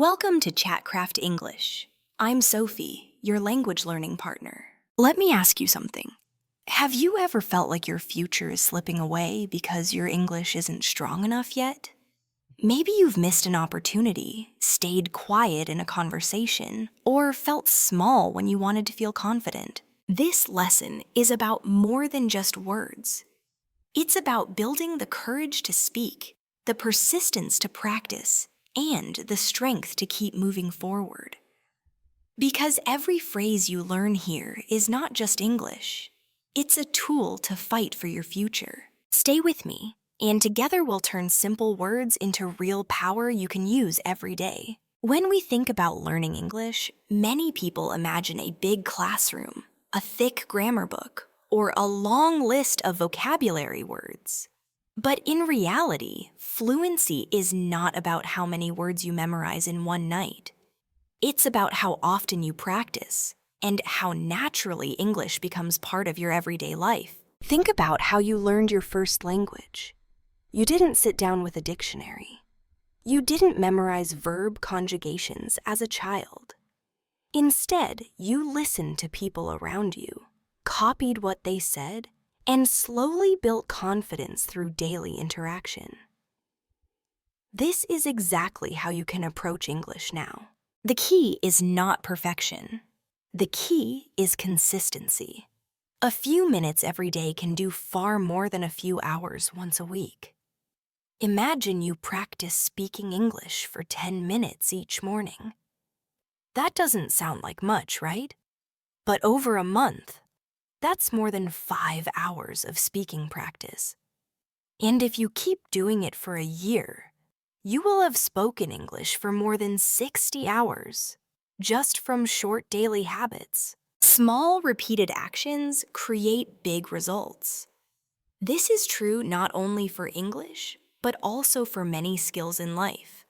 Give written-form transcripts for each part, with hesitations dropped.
Welcome to Chatcraft English. I'm Sophie, your language learning partner. Let me ask you something. Have you ever felt like your future is slipping away because your English isn't strong enough yet? Maybe you've missed an opportunity, stayed quiet in a conversation, or felt small when you wanted to feel confident. This lesson is about more than just words. It's about building the courage to speak, the persistence to practice, and the strength to keep moving forward. Because every phrase you learn here is not just English. It's a tool to fight for your future. Stay with me, and together we'll turn simple words into real power you can use every day. When we think about learning English, many people imagine a big classroom, a thick grammar book, or a long list of vocabulary words. But in reality, fluency is not about how many words you memorize in one night. It's about how often you practice and how naturally English becomes part of your everyday life. Think about how you learned your first language. You didn't sit down with a dictionary. You didn't memorize verb conjugations as a child. Instead, you listened to people around you, copied what they said, and slowly built confidence through daily interaction. This is exactly how you can approach English now. The key is not perfection. The key is consistency. A few minutes every day can do far more than a few hours once a week. Imagine you practice speaking English for 10 minutes each morning. That doesn't sound like much, right? But over a month, that's more than 5 hours of speaking practice. And if you keep doing it for a year, you will have spoken English for more than 60 hours, just from short daily habits. Small, repeated actions create big results. This is true not only for English, but also for many skills in life.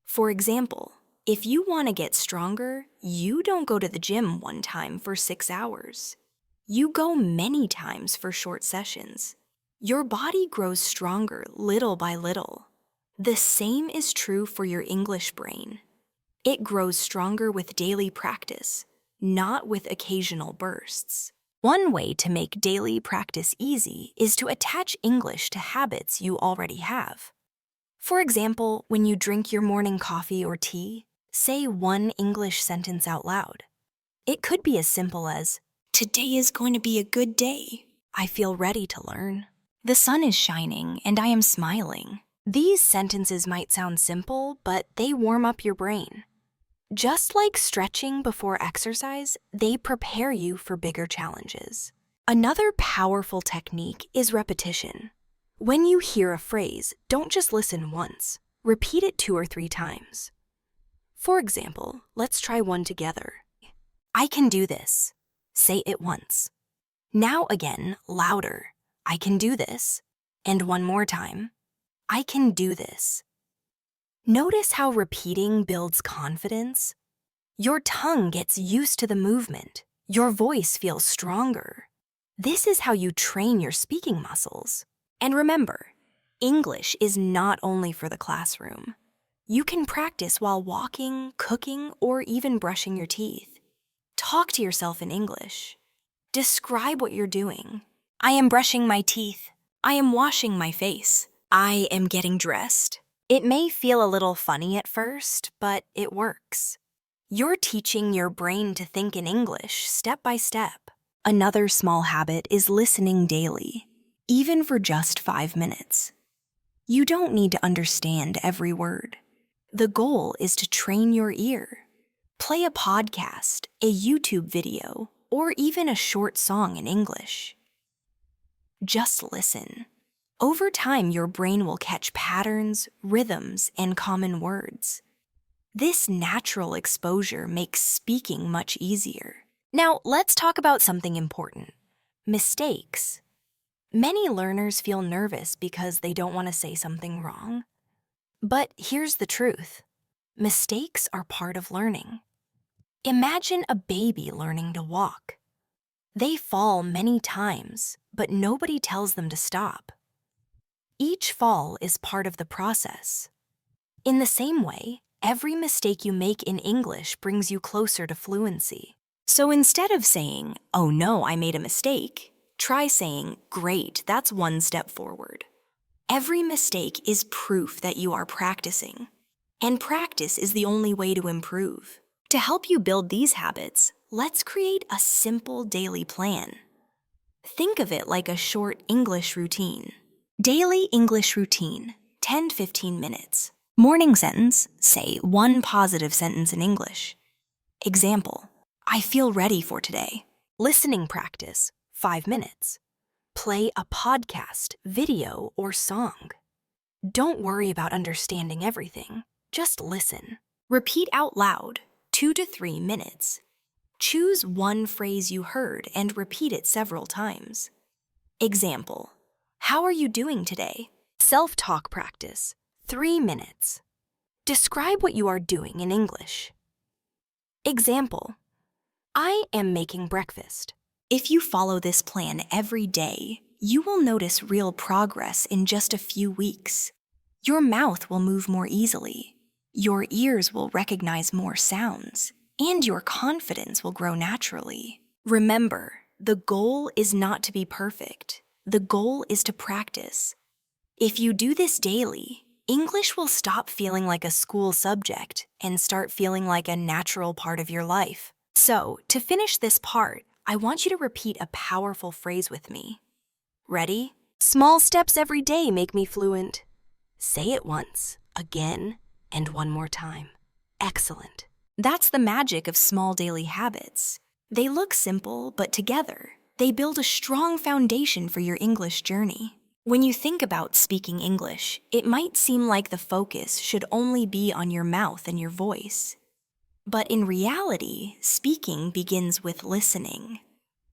For example, if you want to get stronger, you don't go to the gym one time for 6 hours. You go many times for short sessions. Your body grows stronger little by little. The same is true for your English brain. It grows stronger with daily practice, not with occasional bursts. One way to make daily practice easy is to attach English to habits you already have. For example, when you drink your morning coffee or tea, say one English sentence out loud. It could be as simple as, "Today is going to be a good day. I feel ready to learn. The sun is shining and I am smiling." These sentences might sound simple, but they warm up your brain. Just like stretching before exercise, they prepare you for bigger challenges. Another powerful technique is repetition. When you hear a phrase, don't just listen once. Repeat it 2 or 3 times. For example, let's try one together. I can do this. Say it once. Now again, louder. I can do this. And one more time. I can do this. Notice how repeating builds confidence. Your tongue gets used to the movement. Your voice feels stronger. This is how you train your speaking muscles. And remember, English is not only for the classroom. You can practice while walking, cooking, or even brushing your teeth. Talk to yourself in English. Describe what you're doing. I am brushing my teeth. I am washing my face. I am getting dressed. It may feel a little funny at first, but it works. You're teaching your brain to think in English step by step. Another small habit is listening daily, even for just 5 minutes. You don't need to understand every word. The goal is to train your ear. Play a podcast, a YouTube video, or even a short song in English. Just listen. Over time, your brain will catch patterns, rhythms, and common words. This natural exposure makes speaking much easier. Now, let's talk about something important: mistakes. Many learners feel nervous because they don't want to say something wrong. But here's the truth. Mistakes are part of learning. Imagine a baby learning to walk. They fall many times, but nobody tells them to stop. Each fall is part of the process. In the same way, every mistake you make in English brings you closer to fluency. So instead of saying, "Oh no, I made a mistake," try saying, "Great, that's one step forward." Every mistake is proof that you are practicing, and practice is the only way to improve. To help you build these habits, let's create a simple daily plan. Think of it like a short English routine. Daily English routine, 10 to 15 minutes. Morning sentence, say one positive sentence in English. Example, "I feel ready for today." Listening practice, 5 minutes. Play a podcast, video, or song. Don't worry about understanding everything. Just listen. Repeat out loud, 2 to 3 minutes. Choose one phrase you heard and repeat it several times. Example, "How are you doing today?" Self-talk practice, 3 minutes. Describe what you are doing in English. Example, "I am making breakfast." If you follow this plan every day, you will notice real progress in just a few weeks. Your mouth will move more easily, your ears will recognize more sounds, and your confidence will grow naturally. Remember, the goal is not to be perfect. The goal is to practice. If you do this daily, English will stop feeling like a school subject and start feeling like a natural part of your life. So, to finish this part, I want you to repeat a powerful phrase with me. Ready? Small steps every day make me fluent. Say it once, again, and one more time. Excellent. That's the magic of small daily habits. They look simple, but together, they build a strong foundation for your English journey. When you think about speaking English, it might seem like the focus should only be on your mouth and your voice. But in reality, speaking begins with listening.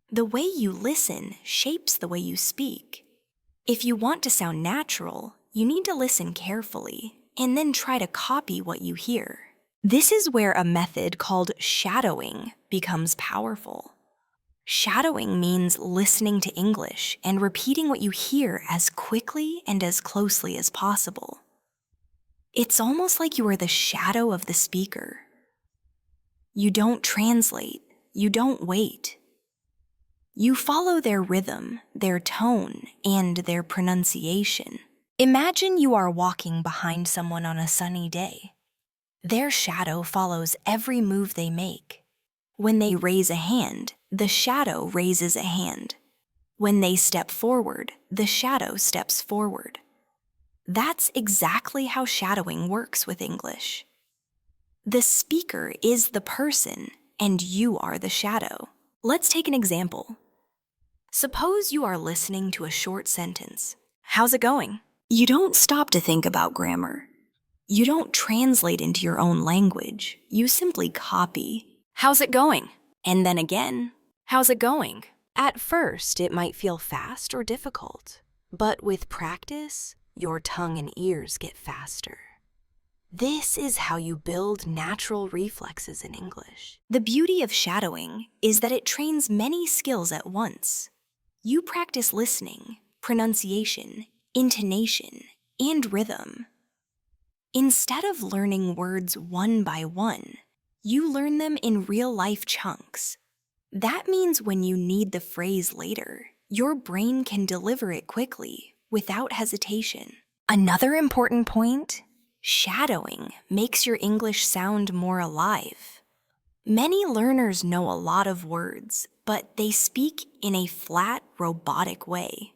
The way you listen shapes the way you speak. If you want to sound natural, you need to listen carefully and then try to copy what you hear. This is where a method called shadowing becomes powerful. Shadowing means listening to English and repeating what you hear as quickly and as closely as possible. It's almost like you are the shadow of the speaker. You don't translate, you don't wait. You follow their rhythm, their tone, and their pronunciation. Imagine you are walking behind someone on a sunny day. Their shadow follows every move they make. When they raise a hand, the shadow raises a hand. When they step forward, the shadow steps forward. That's exactly how shadowing works with English. The speaker is the person, and you are the shadow. Let's take an example. Suppose you are listening to a short sentence. "How's it going?" You don't stop to think about grammar. You don't translate into your own language. You simply copy. "How's it going?" And then again, "How's it going?" At first, it might feel fast or difficult, but with practice, your tongue and ears get faster. This is how you build natural reflexes in English. The beauty of shadowing is that it trains many skills at once. You practice listening, pronunciation, intonation, and rhythm. Instead of learning words one by one, you learn them in real-life chunks. That means when you need the phrase later, your brain can deliver it quickly, without hesitation. Another important point: shadowing makes your English sound more alive. Many learners know a lot of words, but they speak in a flat, robotic way.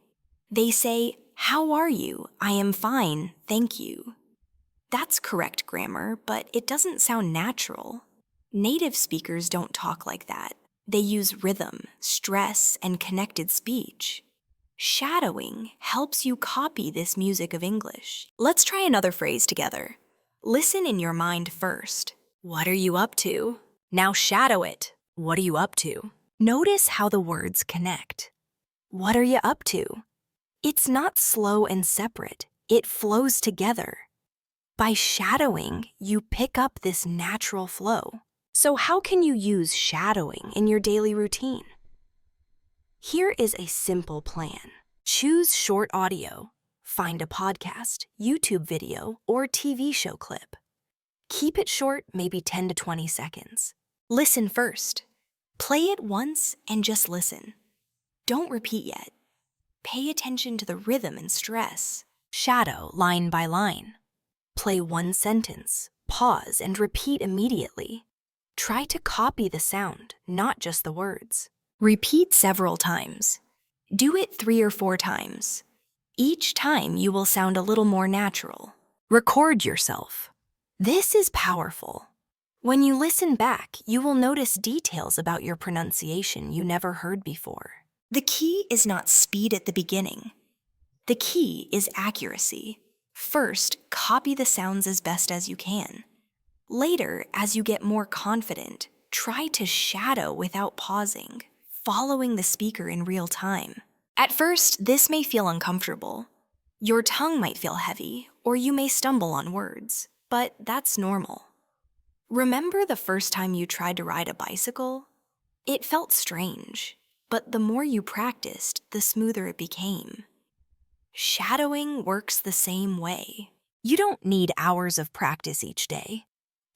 They say, "How are you? I am fine, thank you." That's correct grammar, but it doesn't sound natural. Native speakers don't talk like that. They use rhythm, stress, and connected speech. Shadowing helps you copy this music of English. Let's try another phrase together. Listen in your mind first. "What are you up to?" Now shadow it. "What are you up to?" Notice how the words connect. "What are you up to?" It's not slow and separate. It flows together. By shadowing, you pick up this natural flow. So how can you use shadowing in your daily routine? Here is a simple plan. Choose short audio. Find a podcast, YouTube video, or TV show clip. Keep it short, maybe 10 to 20 seconds. Listen first. Play it once and just listen. Don't repeat yet. Pay attention to the rhythm and stress. Shadow line by line. Play one sentence, pause, and repeat immediately. Try to copy the sound, not just the words. Repeat several times. Do it 3 or 4 times. Each time you will sound a little more natural. Record yourself. This is powerful. When you listen back, you will notice details about your pronunciation you never heard before. The key is not speed at the beginning. The key is accuracy. First, copy the sounds as best as you can. Later, as you get more confident, try to shadow without pausing, following the speaker in real time. At first, this may feel uncomfortable. Your tongue might feel heavy, or you may stumble on words, but that's normal. Remember the first time you tried to ride a bicycle? It felt strange, but the more you practiced, the smoother it became. Shadowing works the same way. You don't need hours of practice each day.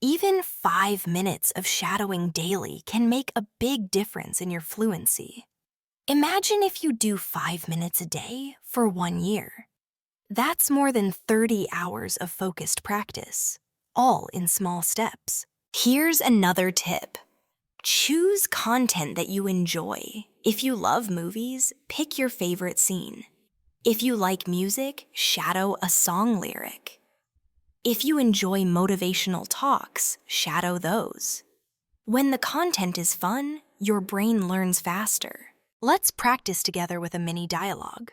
Even 5 minutes of shadowing daily can make a big difference in your fluency. Imagine if you do 5 minutes a day for 1 year. That's more than 30 hours of focused practice, all in small steps. Here's another tip. Choose content that you enjoy. If you love movies, pick your favorite scene. If you like music, shadow a song lyric. If you enjoy motivational talks, shadow those. When the content is fun, your brain learns faster. Let's practice together with a mini dialogue.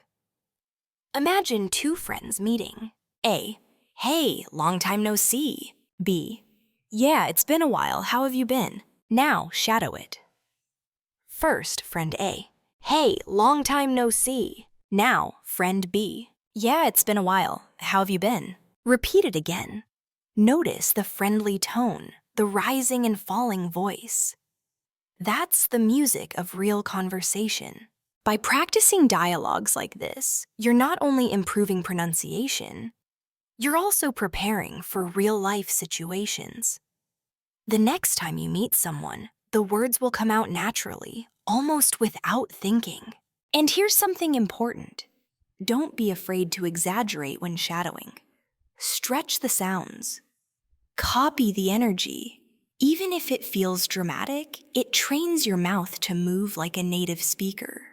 Imagine 2 friends meeting. A. Hey, long time no see. B. Yeah, it's been a while. How have you been? Now, shadow it. First, friend A. Hey, long time no see. Now, friend B. Yeah, it's been a while. How have you been? Repeat it again. Notice the friendly tone, the rising and falling voice. That's the music of real conversation. By practicing dialogues like this, you're not only improving pronunciation, you're also preparing for real-life situations. The next time you meet someone, the words will come out naturally, almost without thinking. And here's something important. Don't be afraid to exaggerate when shadowing. Stretch the sounds. Copy the energy. Even if it feels dramatic, it trains your mouth to move like a native speaker.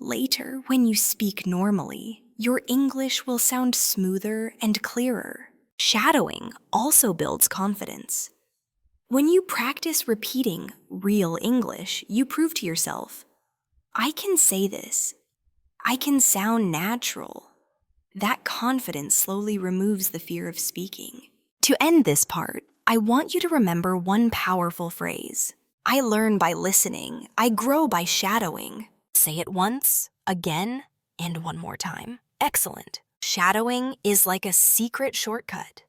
Later, when you speak normally, your English will sound smoother and clearer. Shadowing also builds confidence. When you practice repeating real English, you prove to yourself, I can say this. I can sound natural. That confidence slowly removes the fear of speaking. To end this part, I want you to remember one powerful phrase. I learn by listening. I grow by shadowing. Say it once, again, and one more time. Excellent. Shadowing is like a secret shortcut.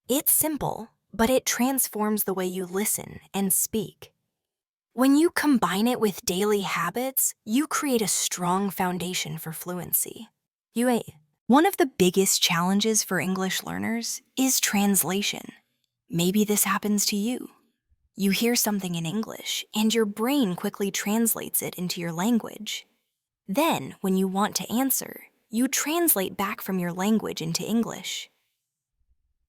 It's simple, but it transforms the way you listen and speak. When you combine it with daily habits, you create a strong foundation for fluency. One of the biggest challenges for English learners is translation. Maybe this happens to you. You hear something in English, and your brain quickly translates it into your language. Then, when you want to answer, you translate back from your language into English.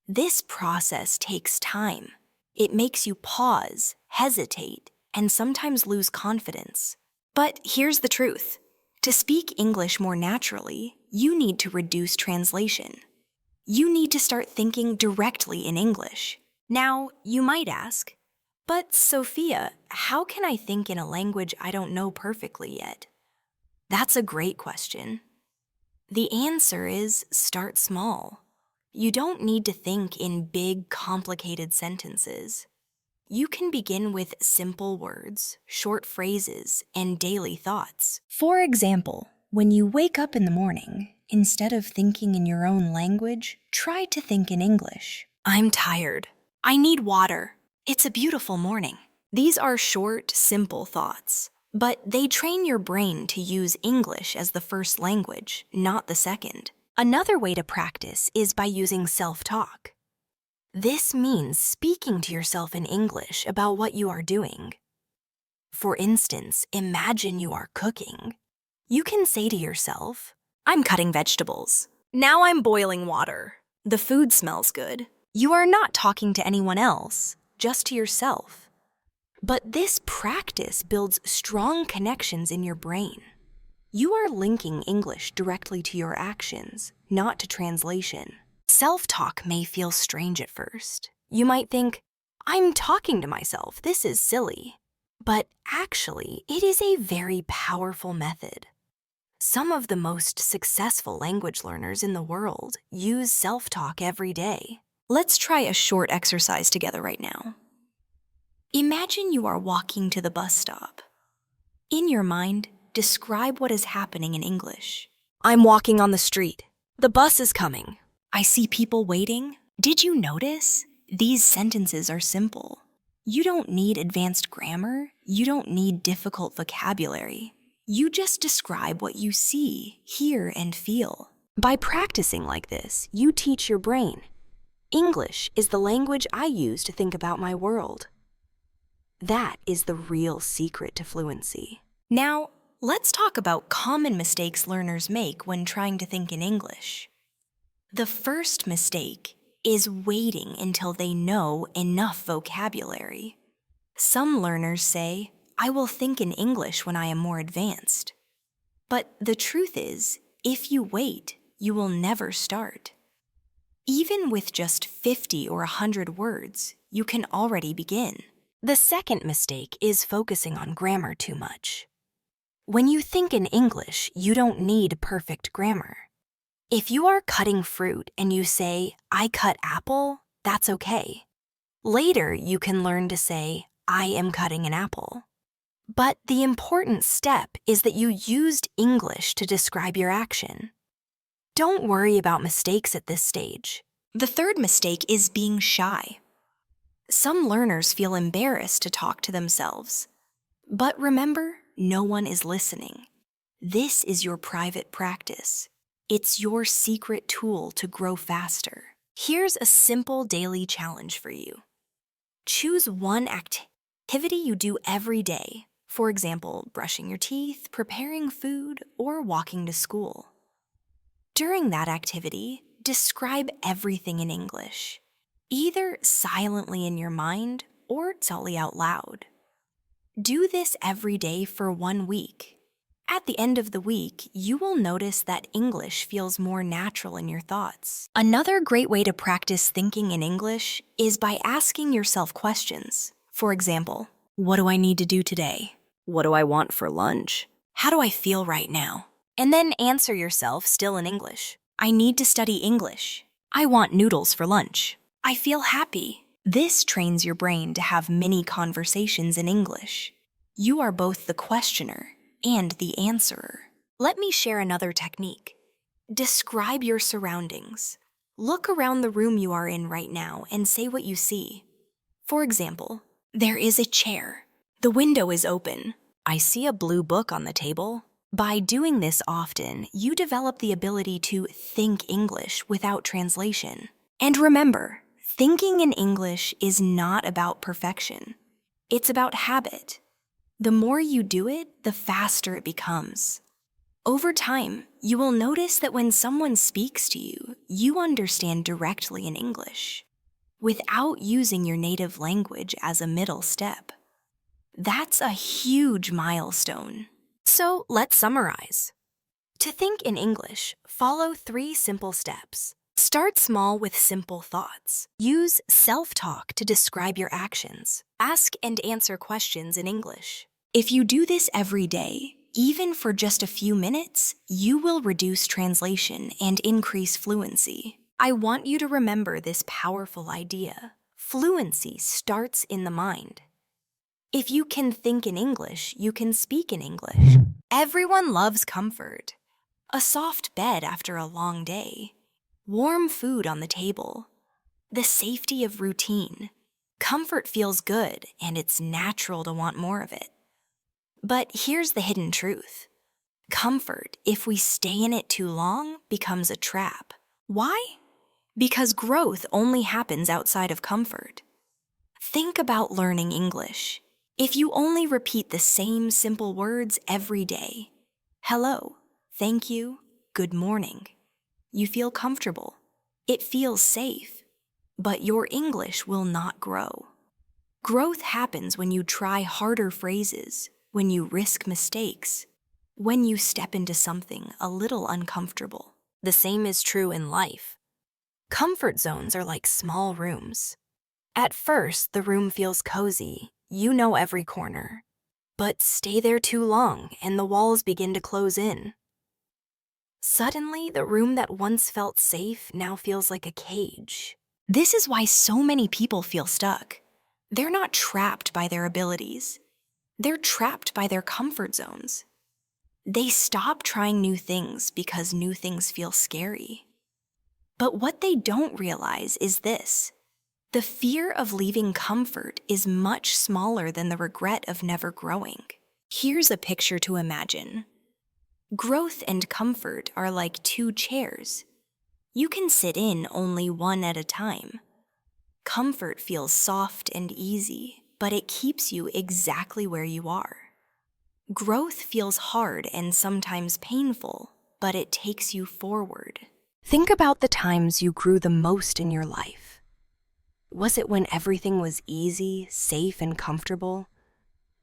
This process takes time. It makes you pause, hesitate, and sometimes lose confidence. But here's the truth. To speak English more naturally, you need to reduce translation. You need to start thinking directly in English. Now, you might ask, but Sophia, how can I think in a language I don't know perfectly yet? That's a great question. The answer is start small. You don't need to think in big, complicated sentences. You can begin with simple words, short phrases, and daily thoughts. For example, when you wake up in the morning, instead of thinking in your own language, try to think in English. I'm tired. I need water. It's a beautiful morning. These are short, simple thoughts, but they train your brain to use English as the first language, not the second. Another way to practice is by using self-talk. This means speaking to yourself in English about what you are doing. For instance, imagine you are cooking. You can say to yourself, "I'm cutting vegetables. Now I'm boiling water. The food smells good." You are not talking to anyone else, just to yourself. But this practice builds strong connections in your brain. You are linking English directly to your actions, not to translation. Self-talk may feel strange at first. You might think, "I'm talking to myself, this is silly." But actually, it is a very powerful method. Some of the most successful language learners in the world use self-talk every day. Let's try a short exercise together right now. Imagine you are walking to the bus stop. In your mind, describe what is happening in English. "I'm walking on the street. The bus is coming. I see people waiting." Did you notice? These sentences are simple. You don't need advanced grammar. You don't need difficult vocabulary. You just describe what you see, hear, and feel. By practicing like this, you teach your brain. English is the language I use to think about my world. That is the real secret to fluency. Now, let's talk about common mistakes learners make when trying to think in English. The first mistake is waiting until they know enough vocabulary. Some learners say, "I will think in English when I am more advanced." But the truth is, if you wait, you will never start. Even with just 50 or 100 words, you can already begin. The second mistake is focusing on grammar too much. When you think in English, you don't need perfect grammar. If you are cutting fruit and you say, "I cut apple," that's okay. Later, you can learn to say, "I am cutting an apple." But the important step is that you used English to describe your action. Don't worry about mistakes at this stage. The third mistake is being shy. Some learners feel embarrassed to talk to themselves. But remember, no one is listening. This is your private practice. It's your secret tool to grow faster. Here's a simple daily challenge for you. Choose one activity you do every day. For example, brushing your teeth, preparing food, or walking to school. During that activity, describe everything in English, either silently in your mind or tell it out loud. Do this every day for 1 week. At the end of the week, you will notice that English feels more natural in your thoughts. Another great way to practice thinking in English is by asking yourself questions. For example, what do I need to do today? What do I want for lunch? How do I feel right now? And then answer yourself still in English. I need to study English. I want noodles for lunch. I feel happy. This trains your brain to have mini conversations in English. You are both the questioner and the answerer. Let me share another technique. Describe your surroundings. Look around the room you are in right now and say what you see. For example, there is a chair. The window is open. I see a blue book on the table. By doing this often, you develop the ability to think English without translation. And remember, thinking in English is not about perfection. It's about habit. The more you do it, the faster it becomes. Over time, you will notice that when someone speaks to you, you understand directly in English, without using your native language as a middle step. That's a huge milestone. So let's summarize. To think in English, follow 3 simple steps. Start small with simple thoughts. Use self-talk to describe your actions. Ask and answer questions in English. If you do this every day, even for just a few minutes, you will reduce translation and increase fluency. I want you to remember this powerful idea. Fluency starts in the mind. If you can think in English, you can speak in English. Everyone loves comfort. A soft bed after a long day. Warm food on the table. The safety of routine. Comfort feels good, and it's natural to want more of it. But here's the hidden truth. Comfort, if we stay in it too long, becomes a trap. Why? Because growth only happens outside of comfort. Think about learning English. If you only repeat the same simple words every day, hello, thank you, good morning, you feel comfortable. It feels safe. But your English will not grow. Growth happens when you try harder phrases, when you risk mistakes, when you step into something a little uncomfortable. The same is true in life. Comfort zones are like small rooms. At first, the room feels cozy. You know every corner. But stay there too long, and the walls begin to close in. Suddenly, the room that once felt safe now feels like a cage. This is why so many people feel stuck. They're not trapped by their abilities. They're trapped by their comfort zones. They stop trying new things because new things feel scary. But what they don't realize is this: the fear of leaving comfort is much smaller than the regret of never growing. Here's a picture to imagine. Growth and comfort are like two chairs. You can sit in only one at a time. Comfort feels soft and easy, but it keeps you exactly where you are. Growth feels hard and sometimes painful, but it takes you forward. Think about the times you grew the most in your life. Was it when everything was easy, safe, and comfortable?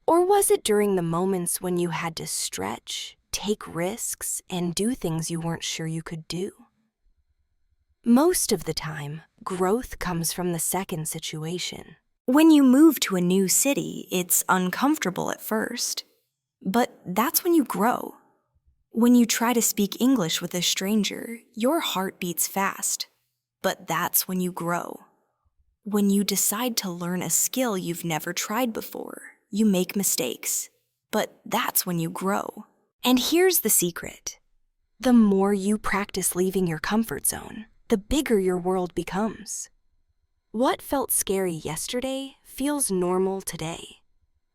Or was it during the moments when you had to stretch, take risks, and do things you weren't sure you could do? Most of the time, growth comes from the second situation. When you move to a new city, it's uncomfortable at first. But that's when you grow. When you try to speak English with a stranger, your heart beats fast. But that's when you grow. When you decide to learn a skill you've never tried before, you make mistakes. But that's when you grow. And here's the secret. The more you practice leaving your comfort zone, the bigger your world becomes. What felt scary yesterday feels normal today.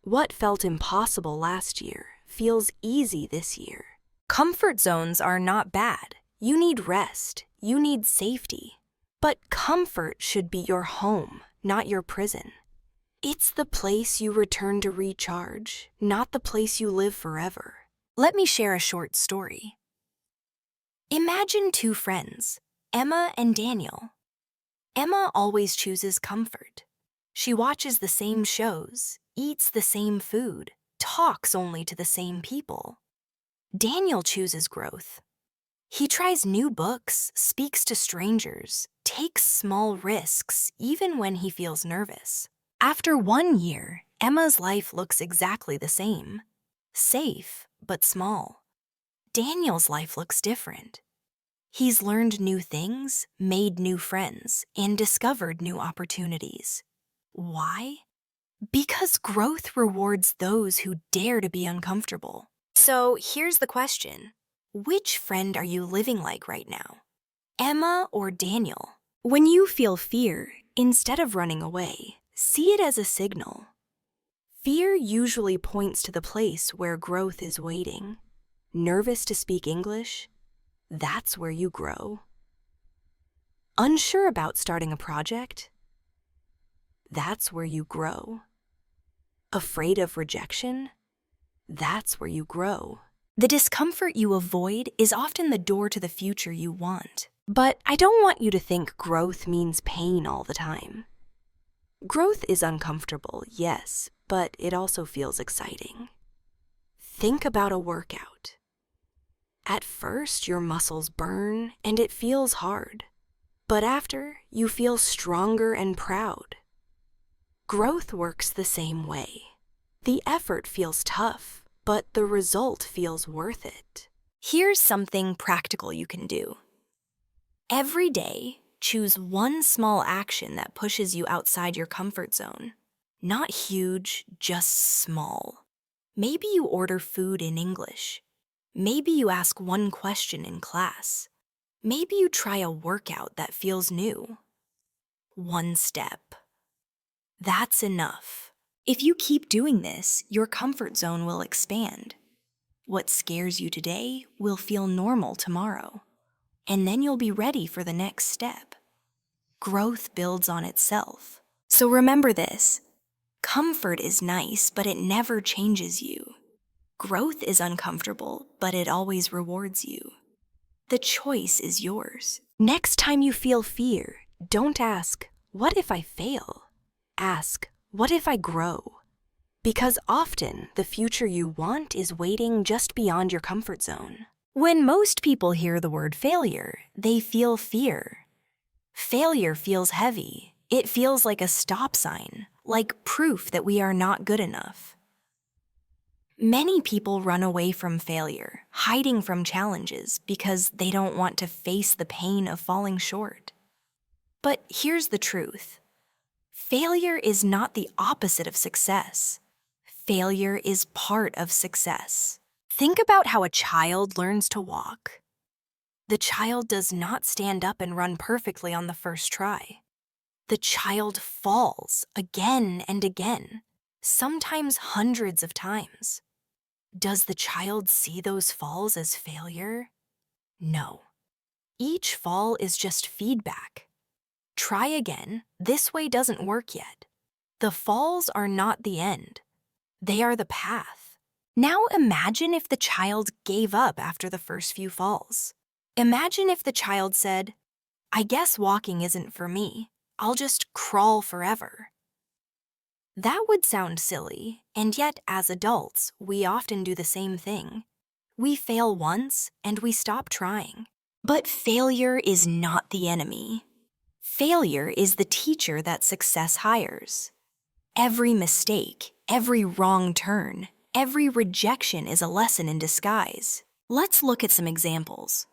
What felt impossible last year feels easy this year. Comfort zones are not bad. You need rest. You need safety. But comfort should be your home, not your prison. It's the place you return to recharge, not the place you live forever. Let me share a short story. Imagine two friends, Emma and Daniel. Emma always chooses comfort. She watches the same shows, eats the same food, talks only to the same people. Daniel chooses growth. He tries new books, speaks to strangers, takes small risks even when he feels nervous. After 1 year, Emma's life looks exactly the same. Safe, but small. Daniel's life looks different. He's learned new things, made new friends, and discovered new opportunities. Why? Because growth rewards those who dare to be uncomfortable. So here's the question. Which friend are you living like right now? Emma or Daniel? When you feel fear, instead of running away, see it as a signal. Fear usually points to the place where growth is waiting. Nervous to speak English? That's where you grow. Unsure about starting a project? That's where you grow. Afraid of rejection? That's where you grow. The discomfort you avoid is often the door to the future you want. But I don't want you to think growth means pain all the time. Growth is uncomfortable, yes, but it also feels exciting. Think about a workout. At first, your muscles burn and it feels hard. But after, you feel stronger and proud. Growth works the same way. The effort feels tough, but the result feels worth it. Here's something practical you can do. Every day, choose one small action that pushes you outside your comfort zone. Not huge, just small. Maybe you order food in English. Maybe you ask one question in class. Maybe you try a workout that feels new. One step. That's enough. If you keep doing this, your comfort zone will expand. What scares you today will feel normal tomorrow. And then you'll be ready for the next step. Growth builds on itself. So remember this. Comfort is nice, but it never changes you. Growth is uncomfortable, but it always rewards you. The choice is yours. Next time you feel fear, don't ask, "What if I fail?" Ask, "What if I grow?" Because often the future you want is waiting just beyond your comfort zone. When most people hear the word failure, they feel fear. Failure feels heavy. It feels like a stop sign, like proof that we are not good enough. Many people run away from failure, hiding from challenges because they don't want to face the pain of falling short. But here's the truth. Failure is not the opposite of success. Failure is part of success. Think about how a child learns to walk. The child does not stand up and run perfectly on the first try. The child falls again and again, sometimes hundreds of times. Does the child see those falls as failure? No. Each fall is just feedback. Try again. This way doesn't work yet. The falls are not the end. They are the path. Now imagine if the child gave up after the first few falls. Imagine if the child said, "I guess walking isn't for me. I'll just crawl forever." That would sound silly, and yet as adults, we often do the same thing. We fail once, and we stop trying. But failure is not the enemy. Failure is the teacher that success hires. Every mistake, every wrong turn, every rejection is a lesson in disguise. Let's look at some examples.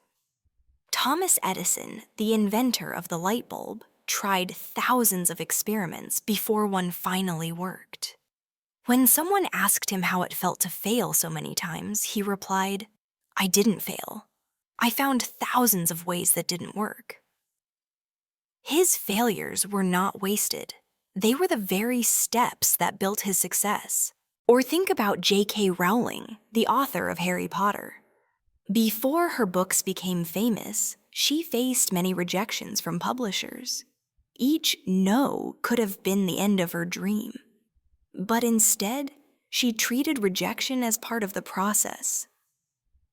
Thomas Edison, the inventor of the light bulb, tried thousands of experiments before one finally worked. When someone asked him how it felt to fail so many times, he replied, "I didn't fail. I found thousands of ways that didn't work." His failures were not wasted. They were the very steps that built his success. Or think about J.K. Rowling, the author of Harry Potter. Before her books became famous, she faced many rejections from publishers. Each no could have been the end of her dream. But instead, she treated rejection as part of the process.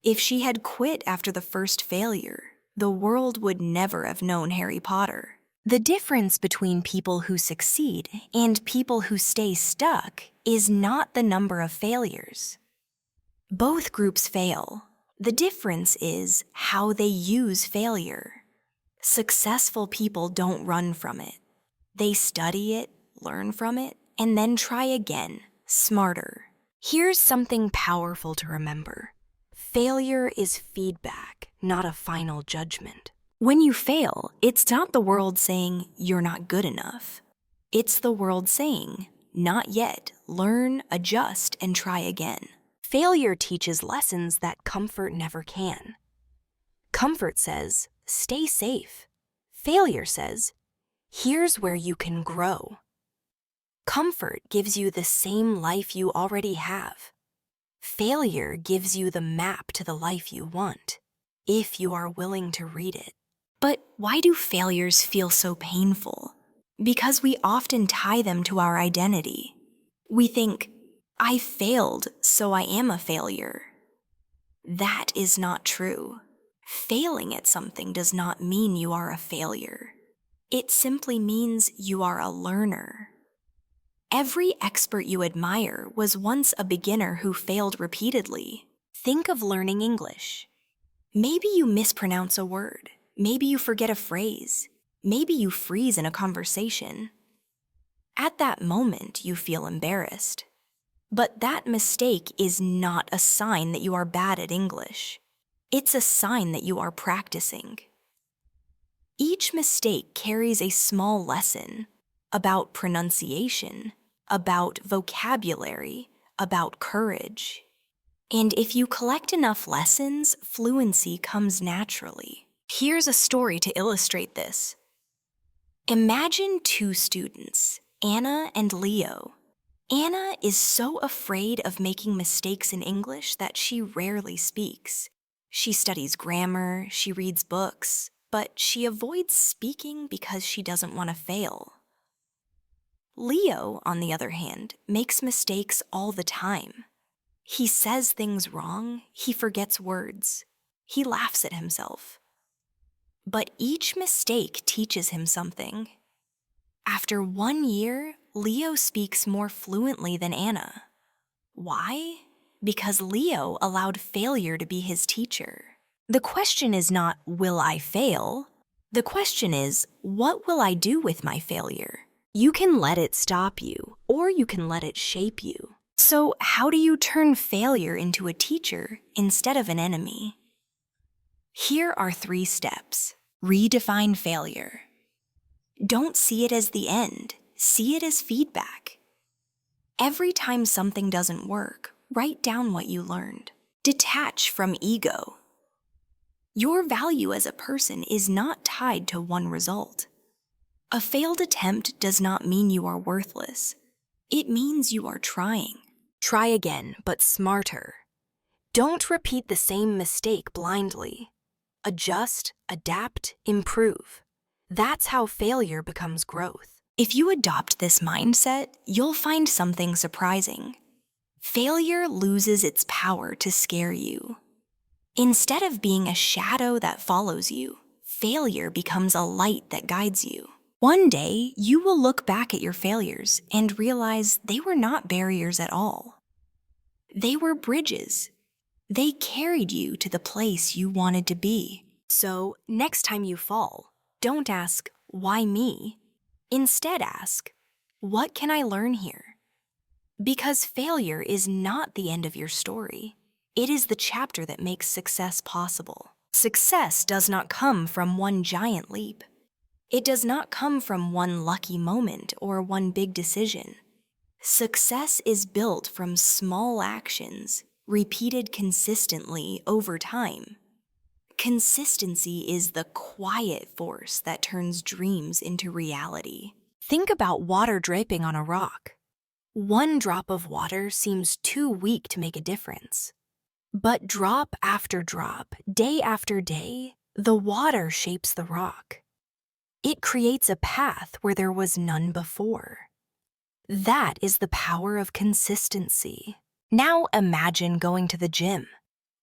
If she had quit after the first failure, the world would never have known Harry Potter. The difference between people who succeed and people who stay stuck is not the number of failures. Both groups fail. The difference is how they use failure. Successful people don't run from it. They study it, learn from it, and then try again, smarter. Here's something powerful to remember. Failure is feedback, not a final judgment. When you fail, it's not the world saying you're not good enough. It's the world saying, not yet, learn, adjust, and try again. Failure teaches lessons that comfort never can. Comfort says, stay safe. Failure says, here's where you can grow. Comfort gives you the same life you already have. Failure gives you the map to the life you want, if you are willing to read it. But why do failures feel so painful? Because we often tie them to our identity. We think, I failed, so I am a failure. That is not true. Failing at something does not mean you are a failure. It simply means you are a learner. Every expert you admire was once a beginner who failed repeatedly. Think of learning English. Maybe you mispronounce a word. Maybe you forget a phrase. Maybe you freeze in a conversation. At that moment, you feel embarrassed. But that mistake is not a sign that you are bad at English. It's a sign that you are practicing. Each mistake carries a small lesson about pronunciation, about vocabulary, about courage. And if you collect enough lessons, fluency comes naturally. Here's a story to illustrate this. Imagine two students, Anna and Leo. Anna is so afraid of making mistakes in English that she rarely speaks. She studies grammar, she reads books, but she avoids speaking because she doesn't want to fail. Leo, on the other hand, makes mistakes all the time. He says things wrong, he forgets words, he laughs at himself. But each mistake teaches him something. After 1 year, Leo speaks more fluently than Anna. Why? Because Leo allowed failure to be his teacher. The question is not, will I fail? The question is, what will I do with my failure? You can let it stop you, or you can let it shape you. So how do you turn failure into a teacher instead of an enemy? Here are 3 steps. Redefine failure. Don't see it as the end, see it as feedback. Every time something doesn't work, write down what you learned. Detach from ego. Your value as a person is not tied to one result. A failed attempt does not mean you are worthless. It means you are trying. Try again, but smarter. Don't repeat the same mistake blindly. Adjust, adapt, improve. That's how failure becomes growth. If you adopt this mindset, you'll find something surprising. Failure loses its power to scare you. Instead of being a shadow that follows you, failure becomes a light that guides you. One day, you will look back at your failures and realize they were not barriers at all. They were bridges. They carried you to the place you wanted to be. So, next time you fall, don't ask, why me? Instead ask, what can I learn here? Because failure is not the end of your story. It is the chapter that makes success possible. Success does not come from one giant leap. It does not come from one lucky moment or one big decision. Success is built from small actions, repeated consistently over time. Consistency is the quiet force that turns dreams into reality. Think about water draping on a rock. One drop of water seems too weak to make a difference. But drop after drop, day after day, the water shapes the rock. It creates a path where there was none before. That is the power of consistency. Now imagine going to the gym.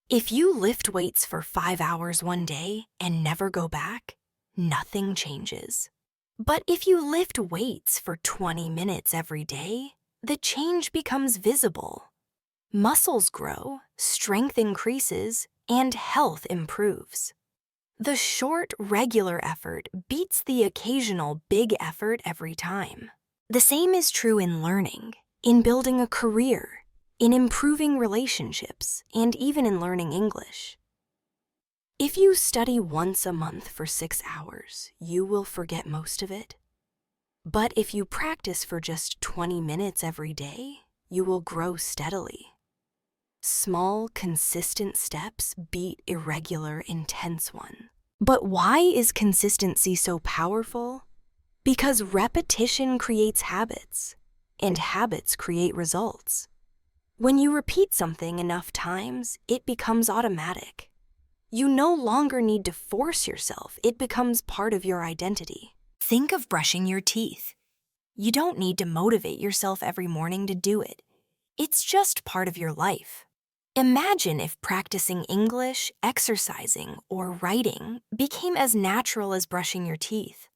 If you lift weights for 5 hours one day and never go back, nothing changes. But if you lift weights for 20 minutes every day, the change becomes visible. Muscles grow, strength increases, and health improves. The short, regular effort beats the occasional big effort every time. The same is true in learning, in building a career, in improving relationships, and even in learning English. If you study once a month for 6 hours, you will forget most of it. But if you practice for just 20 minutes every day, you will grow steadily. Small, consistent steps beat irregular, intense ones. But why is consistency so powerful? Because repetition creates habits, and habits create results. When you repeat something enough times, it becomes automatic. You no longer need to force yourself, it becomes part of your identity. Think of brushing your teeth. You don't need to motivate yourself every morning to do it. It's just part of your life. Imagine if practicing English, exercising, or writing became as natural as brushing your teeth.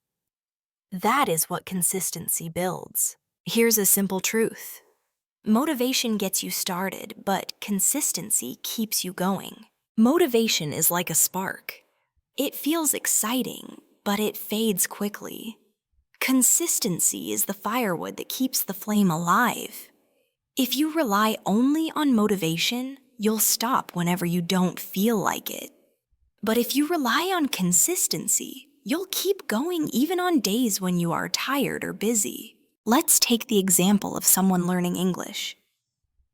That is what consistency builds. Here's a simple truth. Motivation gets you started, but consistency keeps you going. Motivation is like a spark. It feels exciting, but it fades quickly. Consistency is the firewood that keeps the flame alive. If you rely only on motivation, you'll stop whenever you don't feel like it. But if you rely on consistency, you'll keep going even on days when you are tired or busy. Let's take the example of someone learning English.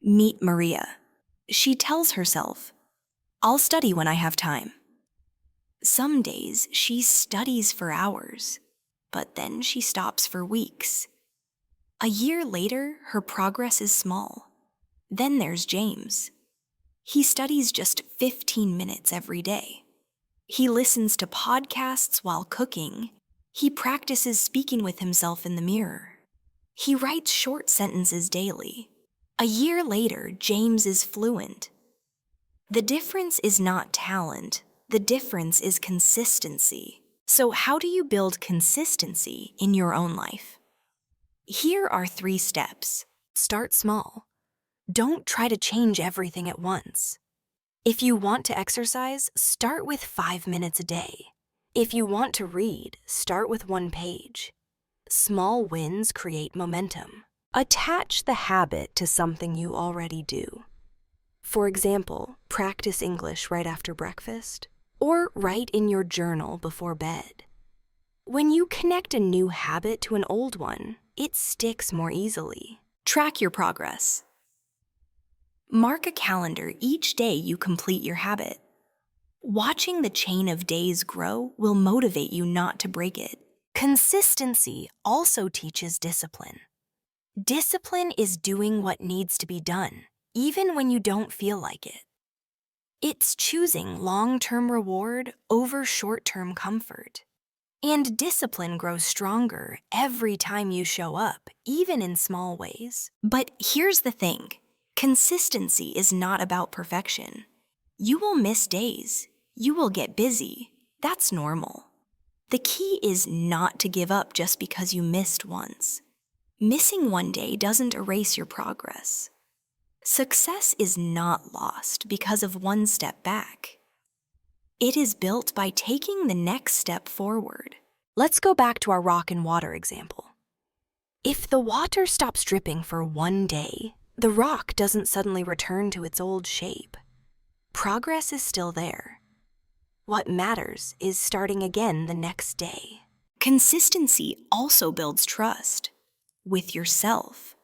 Meet Maria. She tells herself, "I'll study when I have time." Some days she studies for hours, but then she stops for weeks. A year later, her progress is small. Then there's James. He studies just 15 minutes every day. He listens to podcasts while cooking. He practices speaking with himself in the mirror. He writes short sentences daily. A year later, James is fluent. The difference is not talent. The difference is consistency. So how do you build consistency in your own life? Here are 3 steps. Start small. Don't try to change everything at once. If you want to exercise, start with 5 minutes a day. If you want to read, start with 1 page. Small wins create momentum. Attach the habit to something you already do. For example, practice English right after breakfast, or write in your journal before bed. When you connect a new habit to an old one, it sticks more easily. Track your progress. Mark a calendar each day you complete your habit. Watching the chain of days grow will motivate you not to break it. Consistency also teaches discipline. Discipline is doing what needs to be done, even when you don't feel like it. It's choosing long-term reward over short-term comfort. And discipline grows stronger every time you show up, even in small ways. But here's the thing. Consistency is not about perfection. You will miss days. You will get busy. That's normal. The key is not to give up just because you missed once. Missing one day doesn't erase your progress. Success is not lost because of one step back. It is built by taking the next step forward. Let's go back to our rock and water example. If the water stops dripping for one day, the rock doesn't suddenly return to its old shape. Progress is still there. What matters is starting again the next day. Consistency also builds trust with yourself.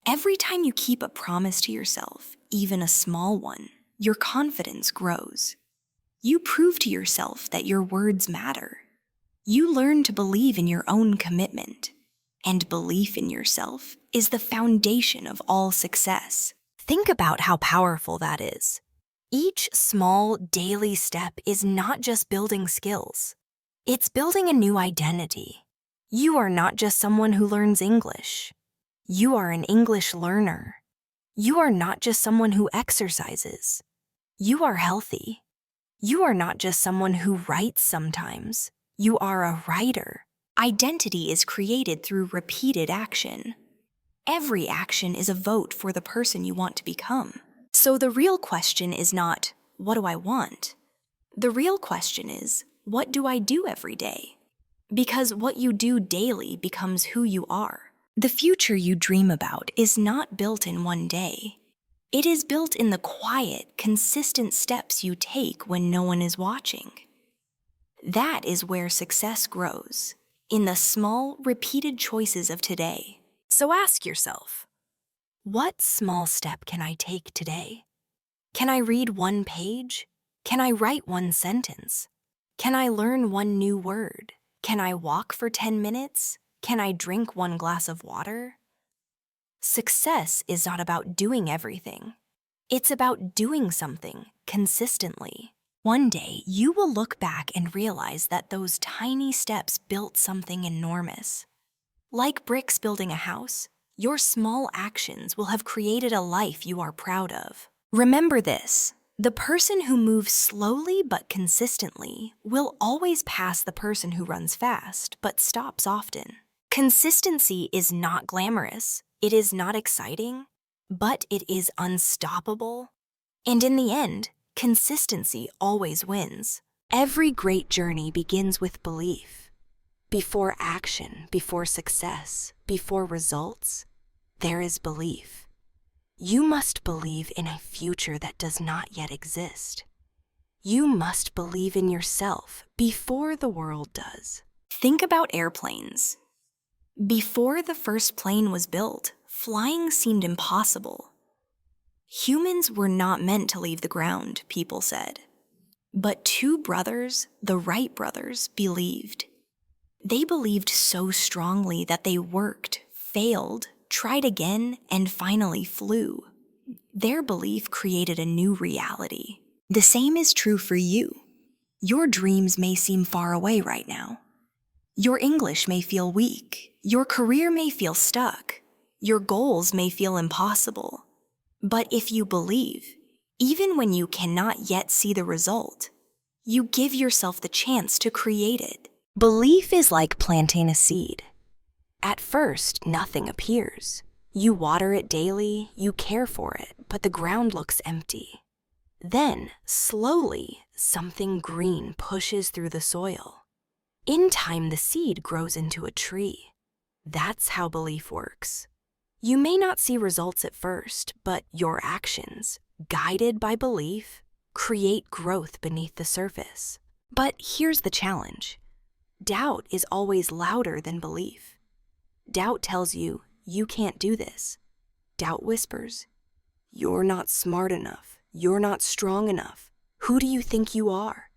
Every time you keep a promise to yourself, even a small one, your confidence grows. You prove to yourself that your words matter. You learn to believe in your own commitment. And belief in yourself is the foundation of all success. Think about how powerful that is. Each small daily step is not just building skills. It's building a new identity. You are not just someone who learns English. You are an English learner. You are not just someone who exercises. You are healthy. You are not just someone who writes sometimes. You are a writer. Identity is created through repeated action. Every action is a vote for the person you want to become. So the real question is not, what do I want? The real question is, what do I do every day? Because what you do daily becomes who you are. The future you dream about is not built in one day. It is built in the quiet, consistent steps you take when no one is watching. That is where success grows, in the small, repeated choices of today. So ask yourself, what small step can I take today? Can I read 1 page? Can I write 1 sentence? Can I learn 1 new word? Can I walk for 10 minutes? Can I drink 1 glass of water? Success is not about doing everything. It's about doing something consistently. One day, you will look back and realize that those tiny steps built something enormous. Like bricks building a house, your small actions will have created a life you are proud of. Remember this, the person who moves slowly but consistently will always pass the person who runs fast but stops often. Consistency is not glamorous, it is not exciting, but it is unstoppable. And in the end, consistency always wins. Every great journey begins with belief. Before action, before success, before results, there is belief. You must believe in a future that does not yet exist. You must believe in yourself before the world does. Think about airplanes. Before the first plane was built, flying seemed impossible. Humans were not meant to leave the ground, people said. But 2 brothers, the Wright brothers, believed. They believed so strongly that they worked, failed, tried again, and finally flew. Their belief created a new reality. The same is true for you. Your dreams may seem far away right now. Your English may feel weak. Your career may feel stuck. Your goals may feel impossible. But if you believe, even when you cannot yet see the result, you give yourself the chance to create it. Belief is like planting a seed. At first, nothing appears. You water it daily, you care for it, but the ground looks empty. Then, slowly, something green pushes through the soil. In time, the seed grows into a tree. That's how belief works. You may not see results at first, but your actions, guided by belief, create growth beneath the surface. But here's the challenge. Doubt is always louder than belief. Doubt tells you, you can't do this. Doubt whispers, you're not smart enough. You're not strong enough. Who do you think you are?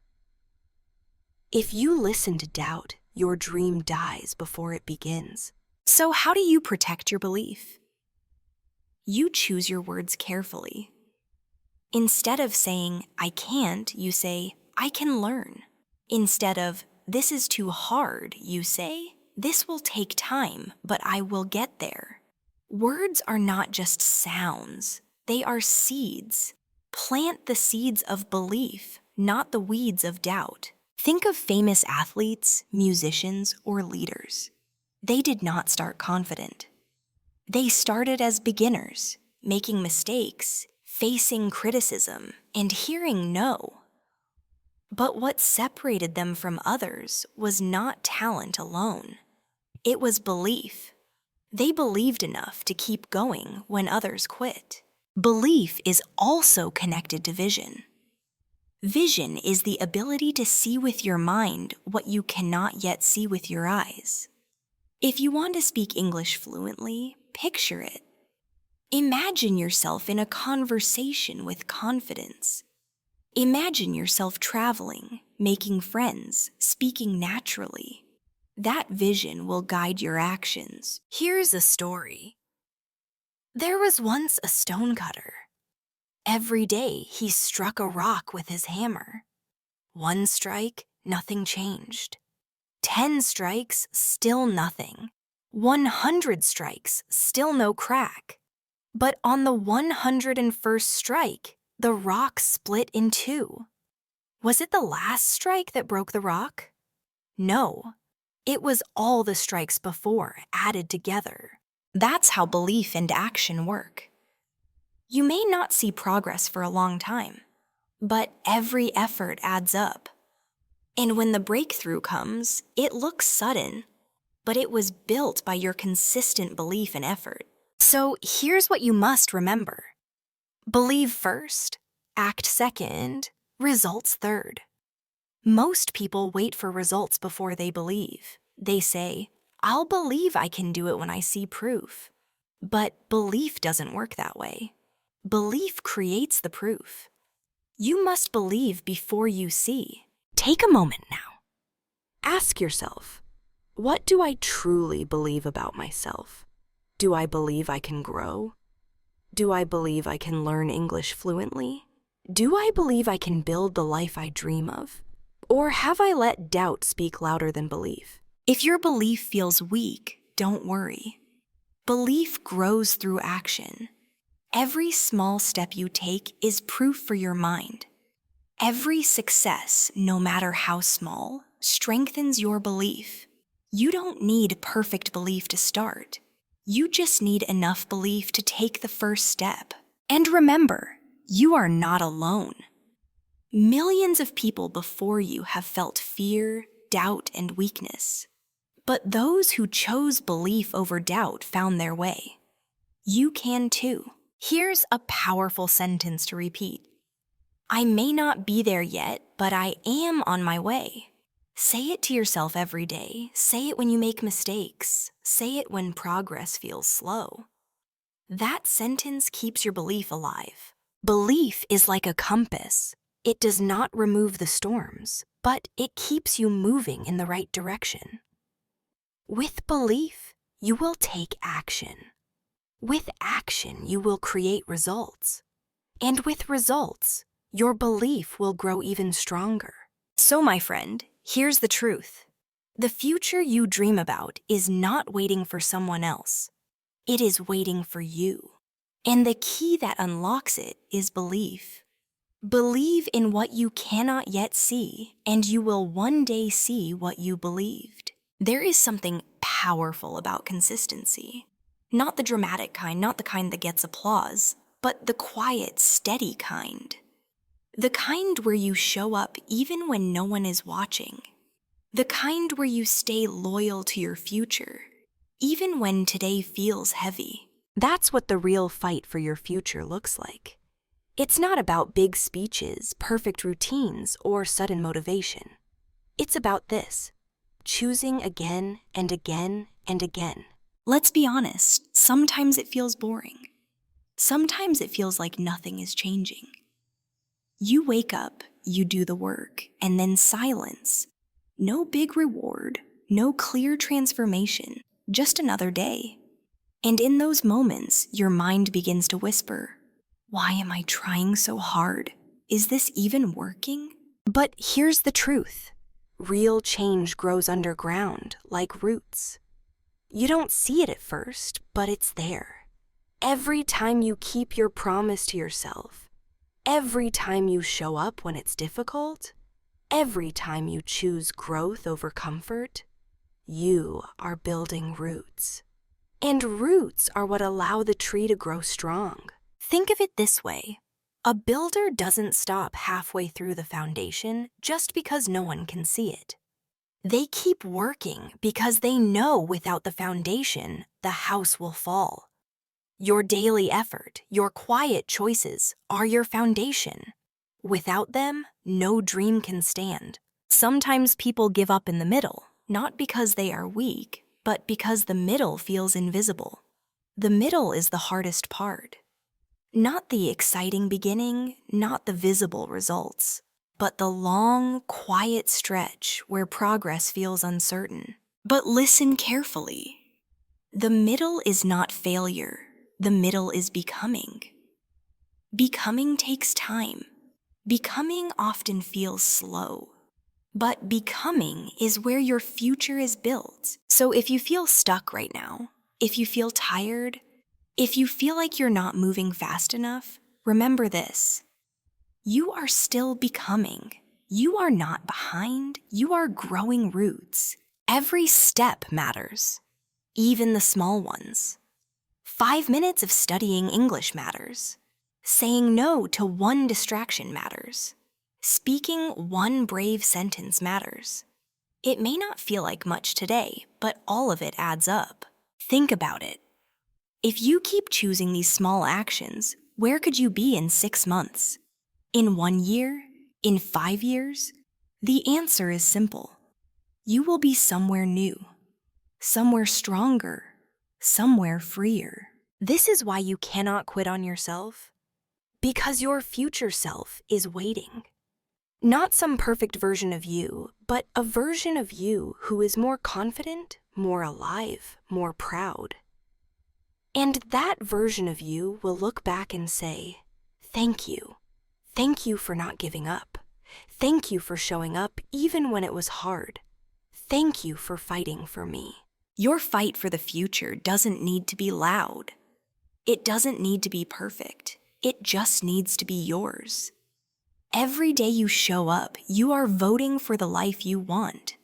If you listen to doubt, your dream dies before it begins. So how do you protect your belief? You choose your words carefully. Instead of saying, I can't, you say, I can learn. Instead of, this is too hard, you say, this will take time, but I will get there. Words are not just sounds, they are seeds. Plant the seeds of belief, not the weeds of doubt. Think of famous athletes, musicians, or leaders. They did not start confident. They started as beginners, making mistakes, facing criticism, and hearing no. But what separated them from others was not talent alone. It was belief. They believed enough to keep going when others quit. Belief is also connected to vision. Vision is the ability to see with your mind what you cannot yet see with your eyes. If you want to speak English fluently, picture it. Imagine yourself in a conversation with confidence. Imagine yourself traveling, making friends, speaking naturally. That vision will guide your actions. Here's a story. There was once a stonecutter. Every day he struck a rock with his hammer. 1 strike, nothing changed. 10 strikes, still nothing. 100 strikes, still no crack. But on the 101st strike, the rock split in 2. Was it the last strike that broke the rock? No. It was all the strikes before added together. That's how belief and action work. You may not see progress for a long time, but every effort adds up. And when the breakthrough comes, it looks sudden, but it was built by your consistent belief and effort. So here's what you must remember. Believe first, act second, results third. Most people wait for results before they believe. They say, I'll believe I can do it when I see proof. But belief doesn't work that way. Belief creates the proof. You must believe before you see. Take a moment now. Ask yourself, what do I truly believe about myself? Do I believe I can grow? Do I believe I can learn English fluently? Do I believe I can build the life I dream of? Or have I let doubt speak louder than belief? If your belief feels weak, don't worry. Belief grows through action. Every small step you take is proof for your mind. Every success, no matter how small, strengthens your belief. You don't need perfect belief to start. You just need enough belief to take the first step. And remember, you are not alone. Millions of people before you have felt fear, doubt, and weakness. But those who chose belief over doubt found their way. You can too. Here's a powerful sentence to repeat. I may not be there yet, but I am on my way. Say it to yourself every day. Say it when you make mistakes. Say it when progress feels slow. That sentence keeps your belief alive. Belief is like a compass. It does not remove the storms, but it keeps you moving in the right direction. With belief, you will take action. With action, you will create results. And with results, your belief will grow even stronger. So, my friend, here's the truth. The future you dream about is not waiting for someone else. It is waiting for you. And the key that unlocks it is belief. Believe in what you cannot yet see, and you will one day see what you believed. There is something powerful about consistency. Not the dramatic kind, not the kind that gets applause, but the quiet, steady kind. The kind where you show up even when no one is watching. The kind where you stay loyal to your future, even when today feels heavy. That's what the real fight for your future looks like. It's not about big speeches, perfect routines, or sudden motivation. It's about this: choosing again and again and again. Let's be honest, sometimes it feels boring. Sometimes it feels like nothing is changing. You wake up, you do the work, and then silence. No big reward, no clear transformation, just another day. And in those moments, your mind begins to whisper, "Why am I trying so hard? Is this even working?" But here's the truth. Real change grows underground, like roots. You don't see it at first, but it's there. Every time you keep your promise to yourself, every time you show up when it's difficult, every time you choose growth over comfort, you are building roots. And roots are what allow the tree to grow strong. Think of it this way. A builder doesn't stop halfway through the foundation just because no one can see it. They keep working because they know without the foundation, the house will fall. Your daily effort, your quiet choices are your foundation. Without them, no dream can stand. Sometimes people give up in the middle, not because they are weak, but because the middle feels invisible. The middle is the hardest part. Not the exciting beginning, not the visible results, but the long, quiet stretch where progress feels uncertain. But listen carefully. The middle is not failure. The middle is becoming. Becoming takes time. Becoming often feels slow. But becoming is where your future is built. So if you feel stuck right now, if you feel tired, if you feel like you're not moving fast enough, remember this. You are still becoming. You are not behind. You are growing roots. Every step matters, even the small ones. 5 minutes of studying English matters. Saying no to one distraction matters. Speaking one brave sentence matters. It may not feel like much today, but all of it adds up. Think about it. If you keep choosing these small actions, where could you be in 6 months? In 1 year? In 5 years? The answer is simple. You will be somewhere new, somewhere stronger, somewhere freer. This is why you cannot quit on yourself. Because your future self is waiting. Not some perfect version of you, but a version of you who is more confident, more alive, more proud. And that version of you will look back and say, "Thank you. Thank you for not giving up. Thank you for showing up even when it was hard. Thank you for fighting for me." Your fight for the future doesn't need to be loud. It doesn't need to be perfect. It just needs to be yours. Every day you show up, you are voting for the life you want.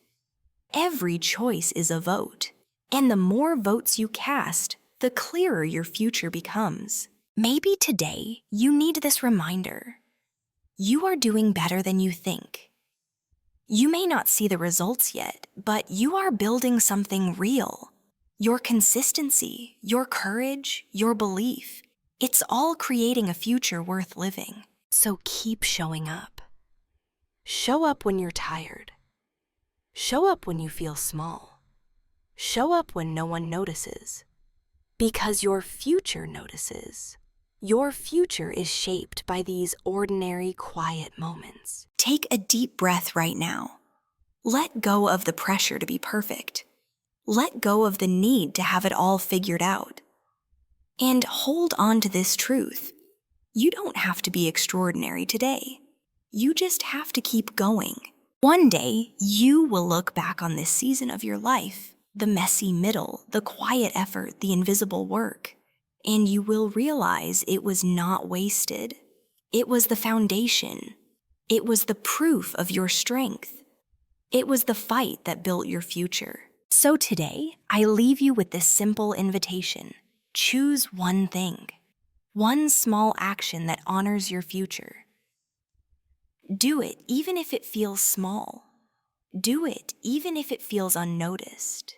Every choice is a vote. And the more votes you cast, the clearer your future becomes. Maybe today you need this reminder. You are doing better than you think. You may not see the results yet, but you are building something real. Your consistency, your courage, your belief, it's all creating a future worth living. So keep showing up. Show up when you're tired. Show up when you feel small. Show up when no one notices. Because your future notices. Your future is shaped by these ordinary, quiet moments. Take a deep breath right now. Let go of the pressure to be perfect. Let go of the need to have it all figured out. And hold on to this truth. You don't have to be extraordinary today. You just have to keep going. One day, you will look back on this season of your life, the messy middle, the quiet effort, the invisible work, and you will realize it was not wasted. It was the foundation. It was the proof of your strength. It was the fight that built your future. So today, I leave you with this simple invitation. Choose one thing, one small action that honors your future. Do it even if it feels small. Do it even if it feels unnoticed.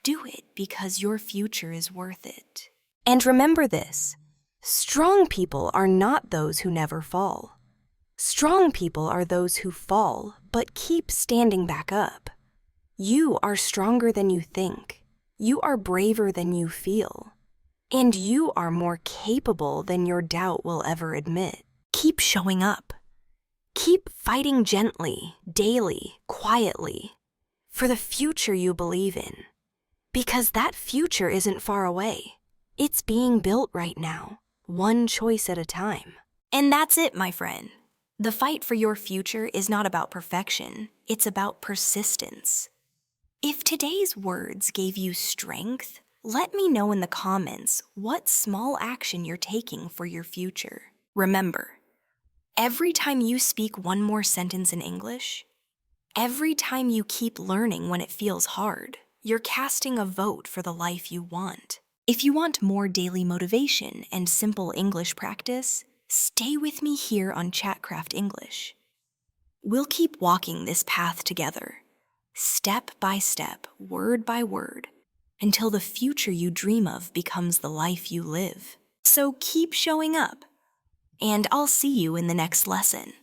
Do it because your future is worth it. And remember this, strong people are not those who never fall. Strong people are those who fall but keep standing back up. You are stronger than you think. You are braver than you feel. And you are more capable than your doubt will ever admit. Keep showing up. Keep fighting gently, daily, quietly, for the future you believe in. Because that future isn't far away. It's being built right now, one choice at a time. And that's it, my friend. The fight for your future is not about perfection. It's about persistence. If today's words gave you strength, let me know in the comments what small action you're taking for your future. Remember, every time you speak one more sentence in English, every time you keep learning when it feels hard, you're casting a vote for the life you want. If you want more daily motivation and simple English practice, stay with me here on Chatcraft English. We'll keep walking this path together, step by step, word by word, until the future you dream of becomes the life you live. So keep showing up, and I'll see you in the next lesson.